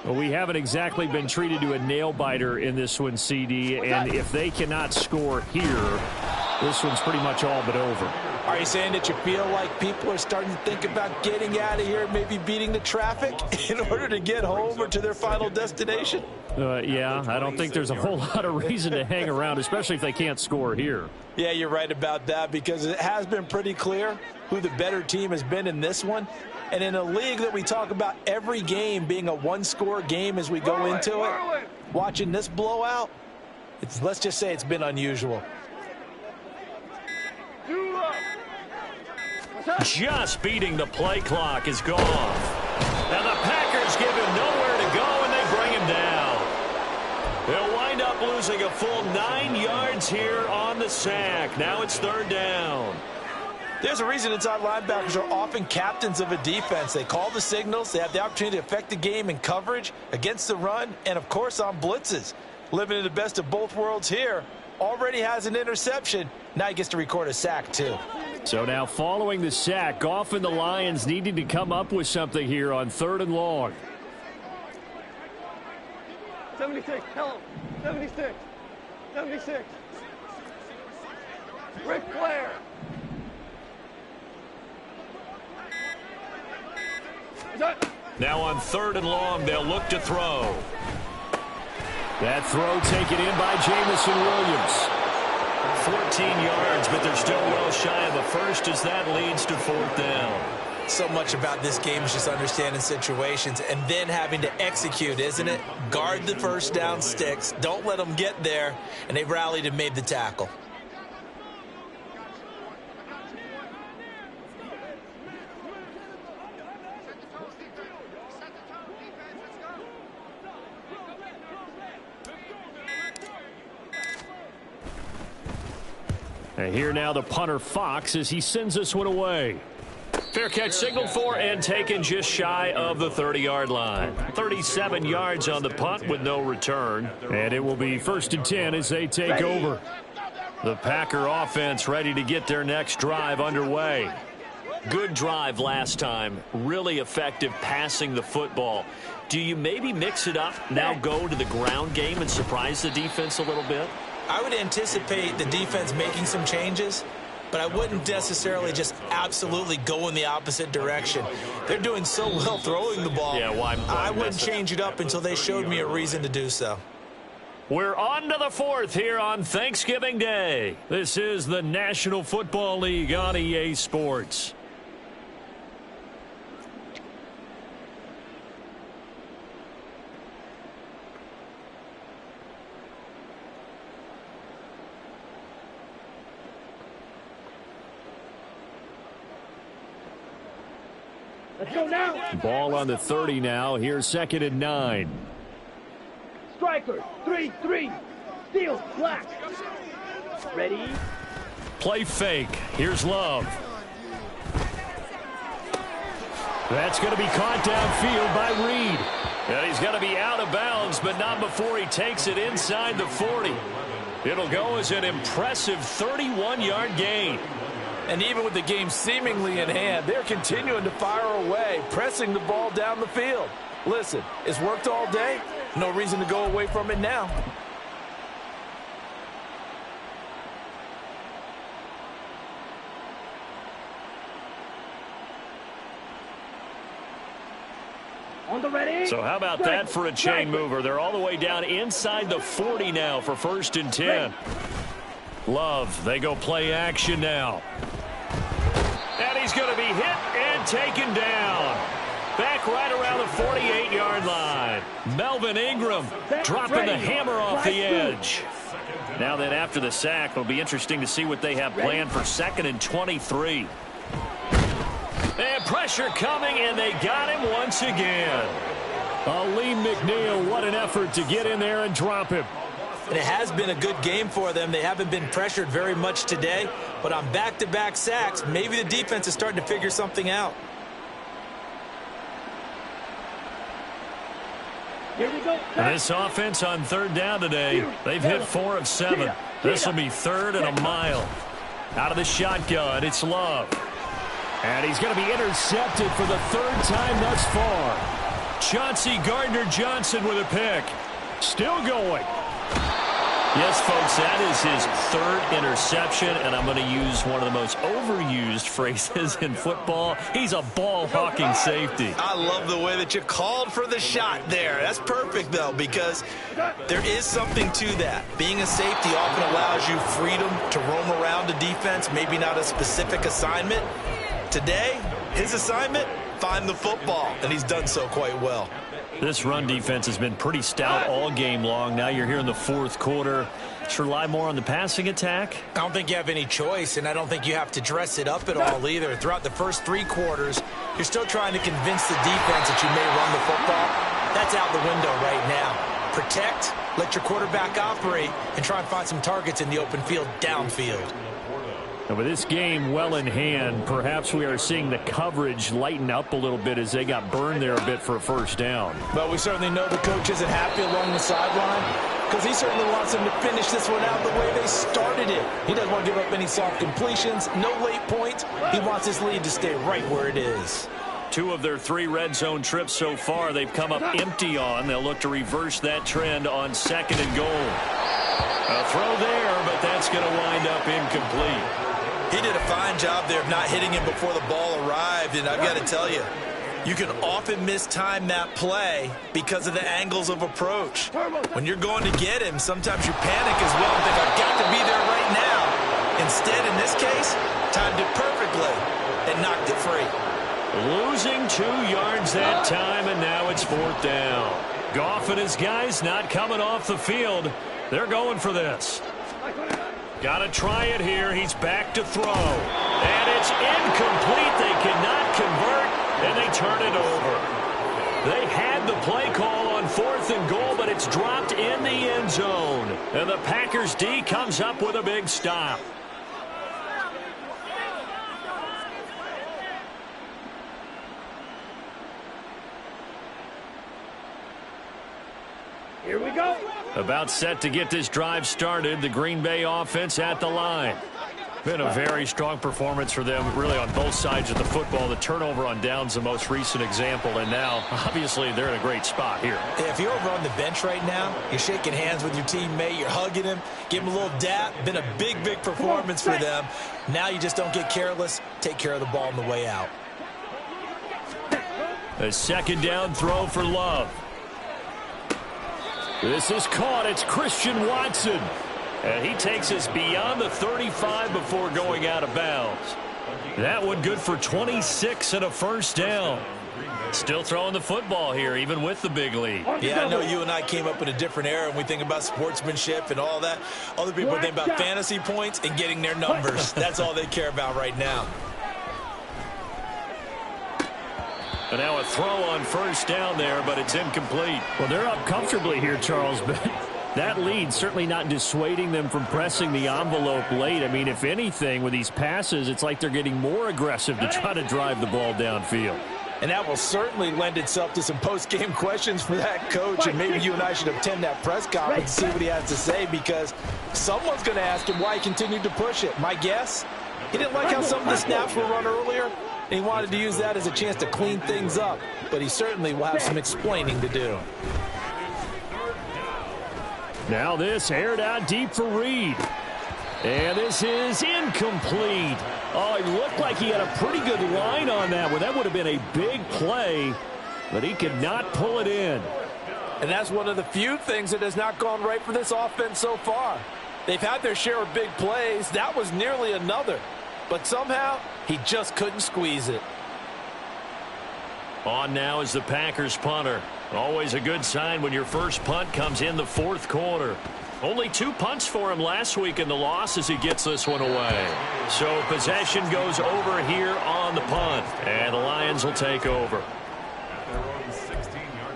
Well, we haven't exactly been treated to a nail-biter in this one, CD, and if they cannot score here, this one's pretty much all but over. Are you saying that you feel like people are starting to think about getting out of here, maybe beating the traffic in order to get home or to their final destination? Yeah, I don't think there's a whole lot of reason to hang around, especially if they can't score here. Yeah, you're right about that, because it has been pretty clear who the better team has been in this one. And in a league that we talk about every game being a one-score game as we go into it, watching this blowout, let's just say it's been unusual. Just beating the play clock is gone. And the Packers give him nowhere to go, and they bring him down. They'll wind up losing a full 9 yards here on the sack. Now it's 3rd down. There's a reason inside linebackers are often captains of a defense. They call the signals. They have the opportunity to affect the game in coverage, against the run, and, of course, on blitzes. Living in the best of both worlds here. Already has an interception. Now he gets to record a sack, too. So now following the sack, Goff and the Lions needing to come up with something here on 3rd and long. 76, tell him. 76. 76. Ric Flair. Now on 3rd and long, they'll look to throw. That throw taken in by Jamison Williams. 14 yards, but they're still well shy of a first as that leads to 4th down. So much about this game is just understanding situations and then having to execute, isn't it? Guard the first down sticks. Don't let them get there. And they rallied and made the tackle. And here now the punter Fox as he sends this one away. Fair catch signaled for and taken just shy of the 30-yard line. 37 yards on the punt with no return. And it will be 1st and 10 as they take over. The Packer offense ready to get their next drive underway. Good drive last time. Really effective passing the football. Do you maybe mix it up, now go to the ground game and surprise the defense a little bit? I would anticipate the defense making some changes, but I wouldn't necessarily just absolutely go in the opposite direction. They're doing so well throwing the ball. Yeah, why I wouldn't change it up until they showed me a reason to do so. We're on to the 4th here on Thanksgiving Day. This is the National Football League on EA Sports. Let's go now. Ball on the 30 now. Here's 2nd and 9. Striker, 3-3. Steal, black. Ready? Play fake. Here's Love. That's going to be caught downfield by Reed. And he's going to be out of bounds, but not before he takes it inside the 40. It'll go as an impressive 31-yard gain. And even with the game seemingly in hand, they're continuing to fire away, pressing the ball down the field. Listen, it's worked all day. No reason to go away from it now. On the ready. So how about that for a chain mover? They're all the way down inside the 40 now for 1st and 10. Love, they go play action now. And he's going to be hit and taken down. Back right around the 48-yard line. Melvin Ingram dropping the hammer off the edge. Now then after the sack, it'll be interesting to see what they have planned for 2nd and 23. And pressure coming, and they got him once again. Lee McNeil, what an effort to get in there and drop him. And it has been a good game for them. They haven't been pressured very much today, but on back-to-back sacks, maybe the defense is starting to figure something out. Here we go. And this offense on 3rd down today, they've hit 4 of 7. This will be 3rd and a mile. Out of the shotgun, it's Love. And he's going to be intercepted for the 3rd time thus far. Chauncey Gardner-Johnson with a pick. Still going. Yes, folks, that is his 3rd interception, and I'm going to use one of the most overused phrases in football. He's a ball-hawking safety. I love the way that you called for the shot there. That's perfect, though, because there is something to that. Being a safety often allows you freedom to roam around a defense, maybe not a specific assignment. Today, his assignment, find the football, and he's done so quite well. This run defense has been pretty stout all game long. Now you're here in the 4th quarter. Should rely more on the passing attack? I don't think you have any choice, and I don't think you have to dress it up at all either. Throughout the first 3 quarters, you're still trying to convince the defense that you may run the football. That's out the window right now. Protect, let your quarterback operate, and try and find some targets in the open field downfield. And with this game well in hand, perhaps we are seeing the coverage lighten up a little bit as they got burned there a bit for a 1st down. But we certainly know the coach isn't happy along the sideline because he certainly wants them to finish this one out the way they started it. He doesn't want to give up any soft completions, no late points. He wants his lead to stay right where it is. 2 of their 3 red zone trips so far they've come up empty on. They'll look to reverse that trend on 2nd and goal. A throw there, but that's going to wind up incomplete. He did a fine job there of not hitting him before the ball arrived, and I've got to tell you, You can often mistime that play because of the angles of approach. When you're going to get him, sometimes you panic as well and think, I've got to be there right now. Instead, in this case, timed it perfectly and knocked it free. Losing 2 yards that time, and now it's 4th down. Goff and his guys not coming off the field. They're going for this. Got to try it here. He's back to throw. And it's incomplete. They cannot convert, and they turn it over. They had the play call on 4th and goal, but it's dropped in the end zone. And the Packers D comes up with a big stop. Here we go. About set to get this drive started. The Green Bay offense at the line. Been a very strong performance for them, really, on both sides of the football. The turnover on downs, the most recent example, and now, obviously, they're in a great spot here. If you're over on the bench right now, you're shaking hands with your teammate, you're hugging him, give him a little dap. Been a big, big performance for them. Now you just don't get careless. Take care of the ball on the way out. A 2nd down throw for Love. This is caught. It's Christian Watson. And he takes us beyond the 35 before going out of bounds. That one good for 26 and a 1st down. Still throwing the football here, even with the big lead. Yeah, I know you and I came up in a different era when we think about sportsmanship and all that. Other people think about fantasy points and getting their numbers. That's all they care about right now. And now a throw on 1st down there, but it's incomplete. Well, they're up comfortably here, Charles, but that lead certainly not dissuading them from pressing the envelope late. I mean, if anything, with these passes, it's like they're getting more aggressive to try to drive the ball downfield. And that will certainly lend itself to some post-game questions for that coach, and maybe you and I should attend that press conference and see what he has to say, because someone's going to ask him why he continued to push it. My guess, he didn't like how some of the snaps were run earlier, and he wanted to use that as a chance to clean things up, but he certainly will have some explaining to do. Now this aired out deep for Reed. And this is incomplete. Oh, it looked like he had a pretty good line on that one. That would have been a big play, but he could not pull it in. And that's one of the few things that has not gone right for this offense so far. They've had their share of big plays. That was nearly another. But somehow, he just couldn't squeeze it. On now is the Packers punter. Always a good sign when your first punt comes in the 4th quarter. Only 2 punts for him last week in the loss as he gets this one away. So possession goes over here on the punt. And the Lions will take over. At their own 16-yard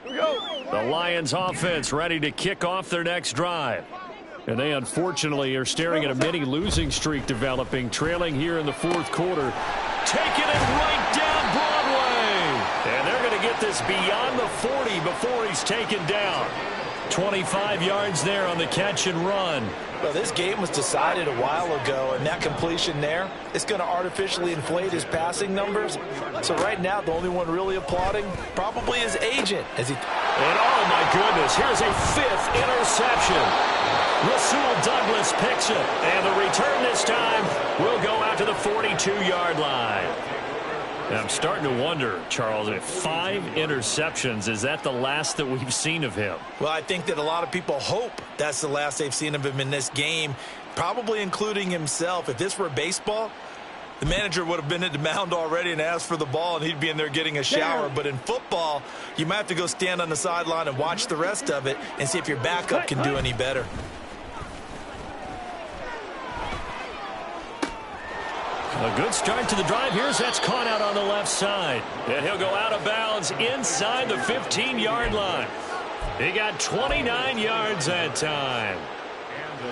line. The Lions offense ready to kick off their next drive. And they unfortunately are staring at a mini losing streak developing, trailing here in the 4th quarter. Taking it right down Broadway. And they're going to get this beyond the 40 before he's taken down. 25 yards there on the catch and run. Well, this game was decided a while ago, and that completion there is going to artificially inflate his passing numbers. So right now, the only one really applauding probably his agent. And oh, my goodness, here's a 5th interception. Rasul Douglas picks it, and the return this time will go out to the 42-yard line. And I'm starting to wonder, Charles, if 5 interceptions, is that the last that we've seen of him? Well, I think that a lot of people hope that's the last they've seen of him in this game, probably including himself. If this were baseball, the manager would have been at the mound already and asked for the ball, and he'd be in there getting a shower. But in football, you might have to go stand on the sideline and watch the rest of it and see if your backup can do any better. A good start to the drive. Here's that's caught out on the left side. And he'll go out of bounds inside the 15-yard line. He got 29 yards that time.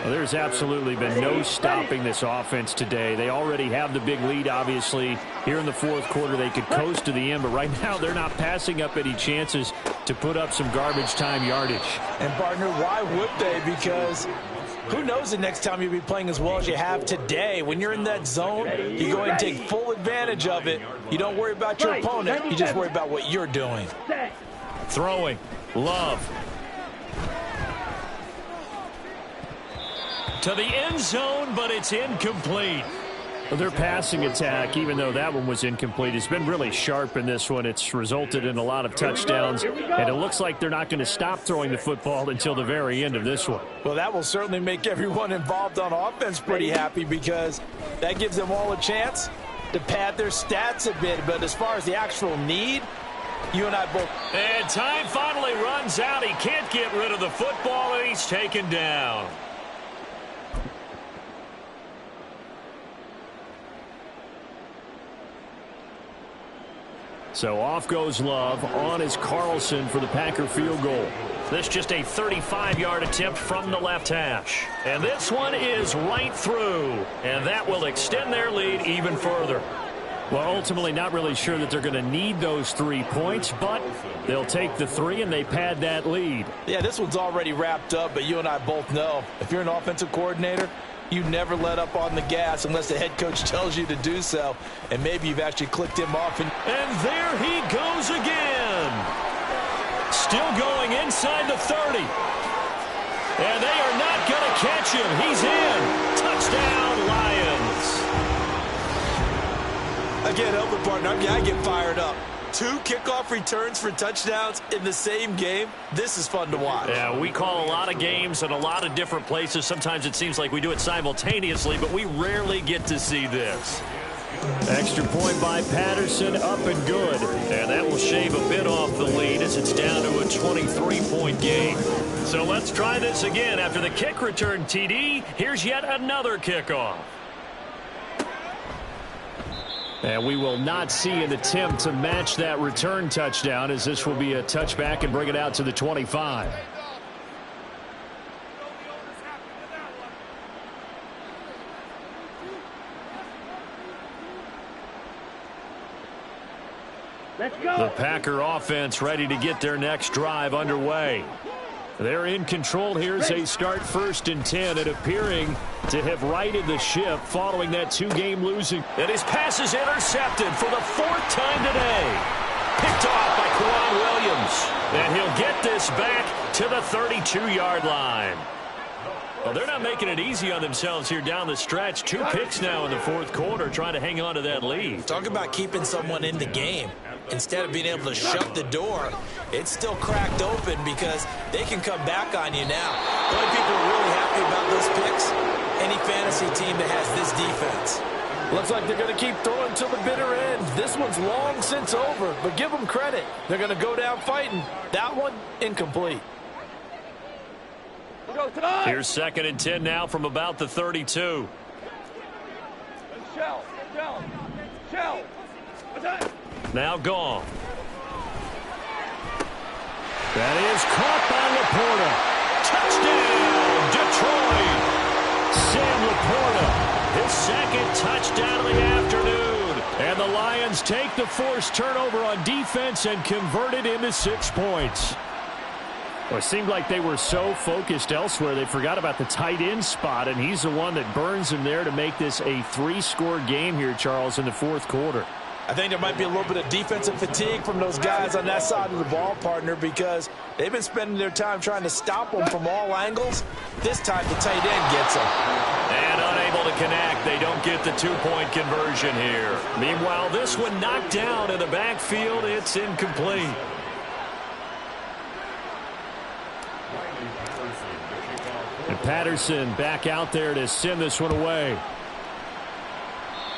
Well, there's absolutely been no stopping this offense today. They already have the big lead, obviously. Here in the 4th quarter, they could coast to the end, but right now they're not passing up any chances to put up some garbage time yardage. And, partner, why would they? Because who knows the next time you'll be playing as well as you have today. When you're in that zone, you go ahead and take full advantage of it. You don't worry about your opponent. You just worry about what you're doing. Throwing. Love. to the end zone, but it's incomplete. Well, their passing attack, even though that one was incomplete, has been really sharp in this one. It's resulted in a lot of touchdowns, and it looks like they're not going to stop throwing the football until the very end of this one. Well, that will certainly make everyone involved on offense pretty happy because that gives them all a chance to pad their stats a bit. But as far as the actual need, you and I both. And time finally runs out. He can't get rid of the football, and he's taken down. So off goes Love. On is Carlson for the Packer field goal. This just a 35-yard attempt from the left hash. And this one is right through. And that will extend their lead even further. Well, ultimately not really sure that they're going to need those 3 points, but they'll take the 3 and they pad that lead. Yeah, this one's already wrapped up, but you and I both know if you're an offensive coordinator, you never let up on the gas unless the head coach tells you to do so. And maybe you've actually clicked him off. And there he goes again. Still going inside the 30. And they are not going to catch him. He's in. Touchdown, Lions. Again, Elvin, partner, I get fired up. 2 kickoff returns for touchdowns in the same game. This is fun to watch. Yeah, we call a lot of games in a lot of different places. Sometimes it seems like we do it simultaneously, but we rarely get to see this. Extra point by Patterson, up and good. And that will shave a bit off the lead as it's down to a 23-point game. So let's try this again. After the kick return TD, here's yet another kickoff. And we will not see an attempt to match that return touchdown, as this will be a touchback and bring it out to the 25. Let's go. The Packer offense ready to get their next drive underway. They're in control here as they start 1st and 10 and appearing to have righted the ship following that 2-game losing. And his pass is intercepted for the 4th time today. Picked off by Quan Williams. And he'll get this back to the 32-yard line. Well, they're not making it easy on themselves here down the stretch. 2 picks now in the 4th quarter trying to hang on to that lead. Talk about keeping someone in the game. Instead of being able to shut the door, it's still cracked open because they can come back on you now. The only people who are really happy about those picks, any fantasy team that has this defense. Looks like they're going to keep throwing till the bitter end. This one's long since over, but give them credit. They're going to go down fighting. That one, incomplete. Here's 2nd and 10 now from about the 32. Shell. Now gone. That is caught by Laporta. Touchdown, Detroit. Sam Laporta, his 2nd touchdown of the afternoon. And the Lions take the forced turnover on defense and convert it into 6 points. Well, it seemed like they were so focused elsewhere, they forgot about the tight end spot, and he's the one that burns him there to make this a 3-score game here, Charles, in the 4th quarter. I think there might be a little bit of defensive fatigue from those guys on that side of the ball, partner, because they've been spending their time trying to stop them from all angles. This time the tight end gets them. And unable to connect. They don't get the 2-point conversion here. Meanwhile, this one knocked down in the backfield. It's incomplete. And Patterson back out there to send this one away.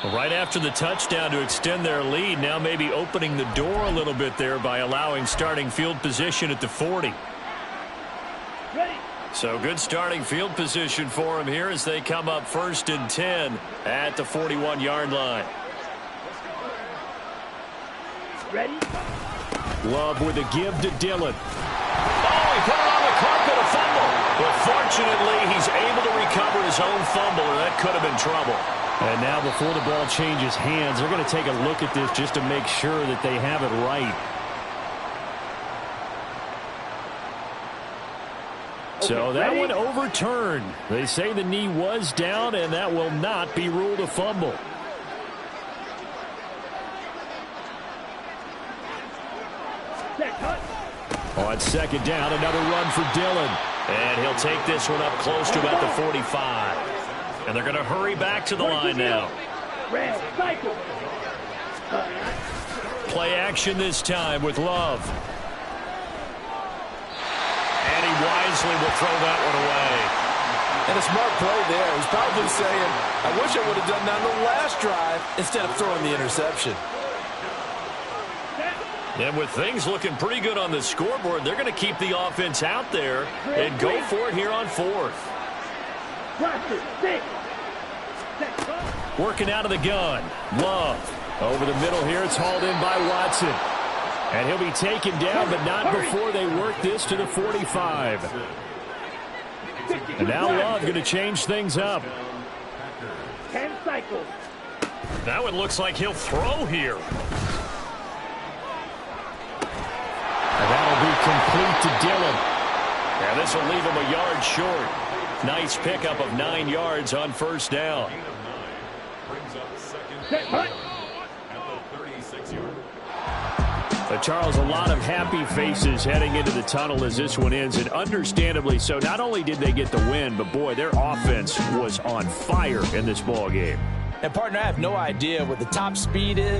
Right after the touchdown to extend their lead, now maybe opening the door a little bit there by allowing starting field position at the 40. Ready. So good starting field position for them here as they come up 1st and 10 at the 41-yard line. Ready. Love with a give to Dillon. Oh, he put it on the carpet, a fumble. But fortunately, he's able to recover his own fumble, or that could have been trouble. And now before the ball changes hands, they're going to take a look at this just to make sure that they have it right. So that one overturned. They say the knee was down, and that will not be ruled a fumble. On 2nd down, another run for Dillon. And he'll take this one up close to about the 45. And they're going to hurry back to the line now. Red, cycle. Play action this time with Love. And he wisely will throw that one away. And a smart play there. He's probably saying, I wish I would have done that on the last drive instead of throwing the interception. And with things looking pretty good on the scoreboard, they're going to keep the offense out there and go for it here on fourth. Working out of the gun. Love. Over the middle here. It's hauled in by Watson. And he'll be taken down, but not before they work this to the 45. And now Love going to change things up. 10 cycles. That one looks like he'll throw here. And that'll be complete to Dillon. And this will leave him a yard short. Nice pickup of 9 yards on first down. Brings up second Set, punt. at the 36-yard. Charles, a lot of happy faces heading into the tunnel as this one ends, and understandably so. Not only did they get the win, but boy, their offense was on fire in this ball game. And partner, I have no idea what the top speed is.